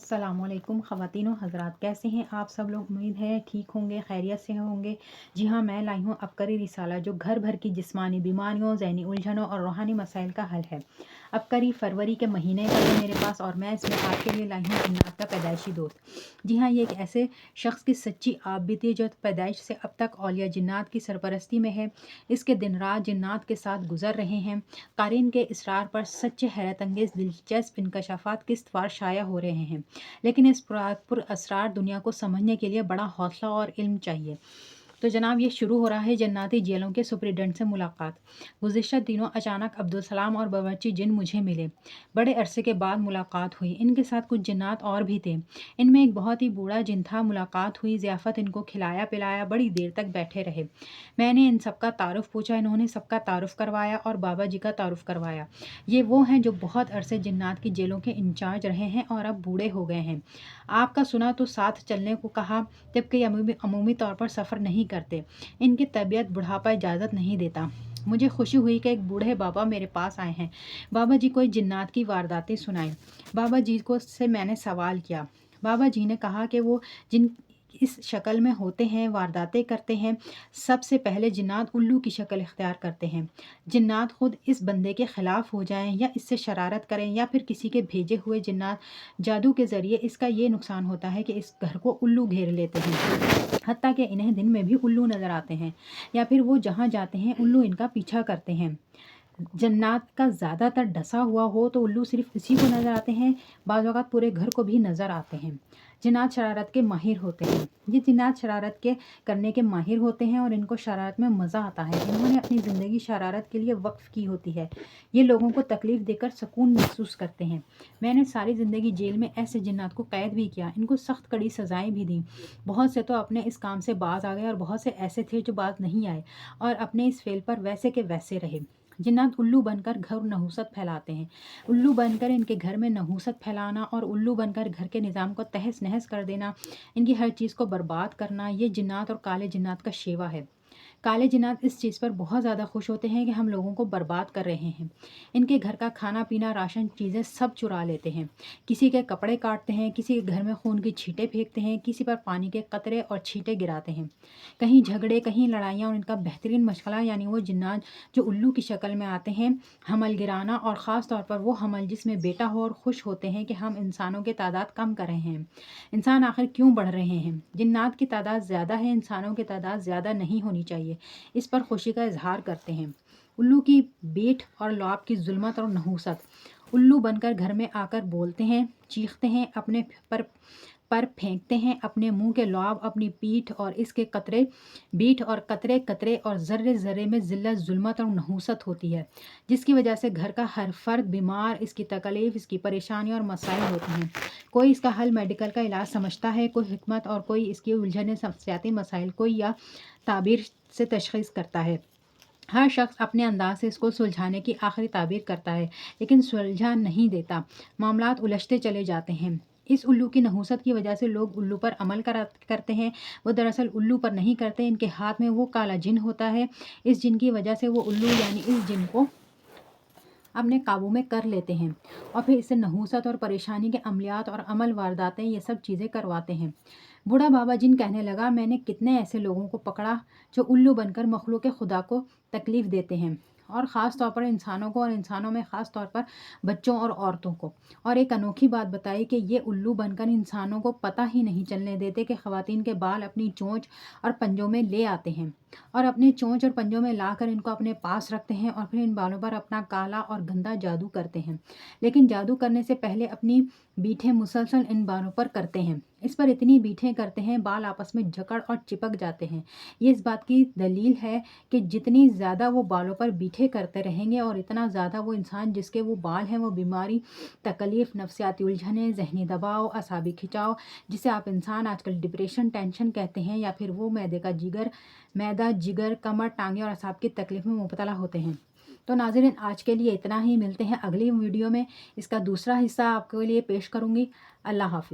अस्सलामुअलैकुम ख़वातीन व हज़रात, कैसे हैं आप सब लोग। उम्मीद है ठीक होंगे, खैरियत से होंगे। जी हाँ, मैं लाई हूँ अबकरी रिसाला जो घर भर की जिस्मानी बीमारियों, ज़हनी उलझनों और रूहानी मसाइल का हल है। अबकरी फरवरी के महीने का है मेरे पास, और मैं इसमें आपके लिए लाई हूँ जिन्नात का पैदाइशी दोस्त। जी हाँ, ये एक ऐसे शख्स की सच्ची आप बीती है जो पैदाइश से अब तक औलिया जिन्नात की सरपरस्ती में है। इसके दिन रात जिन्नात के साथ गुजर रहे हैं। क़ारीन के इसरार पर सच्चे हैरत अंगेज़ दिलचस्प इंकशाफात किस्तवार शाया हो रहे हैं, लेकिन इस पुर असरार दुनिया को समझने के लिए बड़ा हौसला और इल्म चाहिए। तो जनाब, ये शुरू हो रहा है जन्नाती जेलों के सुपरिटेंडेंट से मुलाकात। गुज़िश्ता दिनों अचानक अब्दुल सलाम और बावर्ची जिन मुझे मिले। बड़े अरसे के बाद मुलाकात हुई। इनके साथ कुछ जिन्नात और भी थे। इनमें एक बहुत ही बूढ़ा जिन था। मुलाकात हुई, ज़ियाफ़त इनको खिलाया पिलाया, बड़ी देर तक बैठे रहे। मैंने इन सबका तारुफ़ पूछा, इन्होंने सबका तारुफ़ करवाया और बाबा जी का तारुफ़ करवाया। ये वो हैं जो बहुत अरसे जिन्नात की जेलों के इंचार्ज रहे हैं और अब बूढ़े हो गए हैं। आपका सुना तो साथ चलने को कहा, जबकि अमूमी तौर पर सफ़र नहीं करते। इनकी तबीयत बुढ़ापा इजाज़त नहीं देता। मुझे खुशी हुई कि एक बूढ़े बाबा मेरे पास आए हैं। बाबा जी कोई जिन्नात की वारदातें सुनाएं। बाबा जी को से मैंने सवाल किया। बाबा जी ने कहा कि वो जिन इस शक्ल में होते हैं, वारदातें करते हैं। सबसे पहले जिन्नात उल्लू की शक्ल इख्तियार करते हैं। जिन्नात खुद इस बंदे के ख़िलाफ़ हो जाएं या इससे शरारत करें या फिर किसी के भेजे हुए जिन्नात जादू के ज़रिए। इसका ये नुकसान होता है कि इस घर को उल्लू घेर लेते हैं, हत्ता कि इन्हें दिन में भी उल्लू नज़र आते हैं, या फिर वो जहाँ जाते हैं उल्लू इनका पीछा करते हैं। जन्नात का ज़्यादातर डसा हुआ हो तो उल्लू सिर्फ इसी को नज़र आते हैं, बाज़ औक़ात पूरे घर को भी नज़र आते हैं। जिन्नात शरारत के माहिर होते हैं। ये जिन्नात शरारत के करने के माहिर होते हैं और इनको शरारत में मज़ा आता है। इन्होंने अपनी ज़िंदगी शरारत के लिए वक्फ़ की होती है। ये लोगों को तकलीफ़ देकर सुकून महसूस करते हैं। मैंने सारी ज़िंदगी जेल में ऐसे जिन्नात को कैद भी किया, इनको सख्त कड़ी सज़ाएँ भी दी। बहुत से तो अपने इस काम से बाज़ आ गए और बहुत से ऐसे थे जो बाज़ नहीं आए और अपने इस फ़ेल पर वैसे के वैसे रहे। जिन्नात उल्लू बनकर घर नहूसत फैलाते हैं। उल्लू बनकर इनके घर में नहूसत फैलाना और उल्लू बनकर घर के निज़ाम को तहस नहस कर देना, इनकी हर चीज़ को बर्बाद करना, ये जिन्नात और काले जिन्नात का शेवा है। काले जिन्नात इस चीज़ पर बहुत ज़्यादा खुश होते हैं कि हम लोगों को बर्बाद कर रहे हैं। इनके घर का खाना पीना, राशन, चीज़ें सब चुरा लेते हैं। किसी के कपड़े काटते हैं, किसी के घर में खून की छींटें फेंकते हैं, किसी पर पानी के कतरे और छींटें गिराते हैं। कहीं झगड़े, कहीं लड़ाइयाँ, और इनका बेहतरीन मशगला यानी वो जिन्नात जो उल्लू की शक्ल में आते हैं, हमल गिराना, और ख़ास तौर पर वो हमल जिसमें बेटा हो और खुश होते हैं कि हम इंसानों की तादाद कम कर रहे हैं। इंसान आखिर क्यों बढ़ रहे हैं? जिन्नात की तादाद ज़्यादा है, इंसानों की तादाद ज़्यादा नहीं होनी चाहिए। इस पर खुशी का इजहार करते हैं। उल्लू की बीट और लौब की जुल्मत और नहूसत। उल्लू बनकर घर में आकर बोलते हैं, चीखते हैं, अपने पर फेंकते हैं, अपने मुंह के लौब, अपनी पीठ, और इसके कतरे बीट और कतरे कतरे और ज़र्रे ज़र्रे में ज़िल्लत, जुल्मत और नहूसत होती है, जिसकी वजह से घर का हर फर्द बीमार, इसकी तकलीफ़, इसकी परेशानी और मसाइल होते हैं। कोई इसका हल मेडिकल का इलाज समझता है, कोई हिकमत, और कोई इसकी उलझने नफ्सियाती मसाइल, कोई या ताबीर से तशख़ीस करता है। हर शख्स अपने अंदाज से इसको सुलझाने की आखिरी ताबीर करता है, लेकिन सुलझा नहीं देता। मामलात उलझते चले जाते हैं। इस उल्लू की नहूसत की वजह से लोग उल्लू पर अमल करते हैं। वो दरअसल उल्लू पर नहीं करते, इनके हाथ में वो काला जिन होता है। इस जिन की वजह से वो उल्लू यानी इस जिन को अपने काबू में कर लेते हैं और फिर इससे नहूसत और परेशानी के अमलियात और अमल वारदातें, ये सब चीज़ें करवाते हैं। बूढ़ा बाबा जिन कहने लगा, मैंने कितने ऐसे लोगों को पकड़ा जो उल्लू बनकर मखलूक खुदा को तकलीफ़ देते हैं, और ख़ास तौर पर इंसानों को, और इंसानों में ख़ास तौर पर बच्चों और औरतों को। और एक अनोखी बात बताई कि ये उल्लू बनकर इंसानों को पता ही नहीं चलने देते कि ख़वातीन के बाल अपनी चोंच और पंजों में ले आते हैं, और अपनी चोंच और पंजों में लाकर इनको अपने पास रखते हैं, और फिर इन बालों पर अपना काला और गंदा जादू करते हैं। लेकिन जादू करने से पहले अपनी बीठें मुसलसल इन बालों पर करते हैं। इस पर इतनी बीठें करते हैं, बाल आपस में जकड़ और चिपक जाते हैं। ये इस बात की दलील है कि जितनी ज़्यादा वो बालों पर बीठें करते रहेंगे, और इतना ज़्यादा वो इंसान जिसके वो बाल हैं वो बीमारी, तकलीफ़, नफ्सियाती उलझनें, ज़हनी दबाव, असाबी खिंचाव, जिसे आप इंसान आजकल डिप्रेशन, टेंशन कहते हैं, या फिर वो मैदा, जिगर, कमर, टांगे और असाब की तकलीफ़ में मुब्तला होते हैं। तो नाज़रीन, आज के लिए इतना ही। मिलते हैं अगली वीडियो में। इसका दूसरा हिस्सा आपके लिए पेश करूँगी। अल्लाह हाफ़िज़।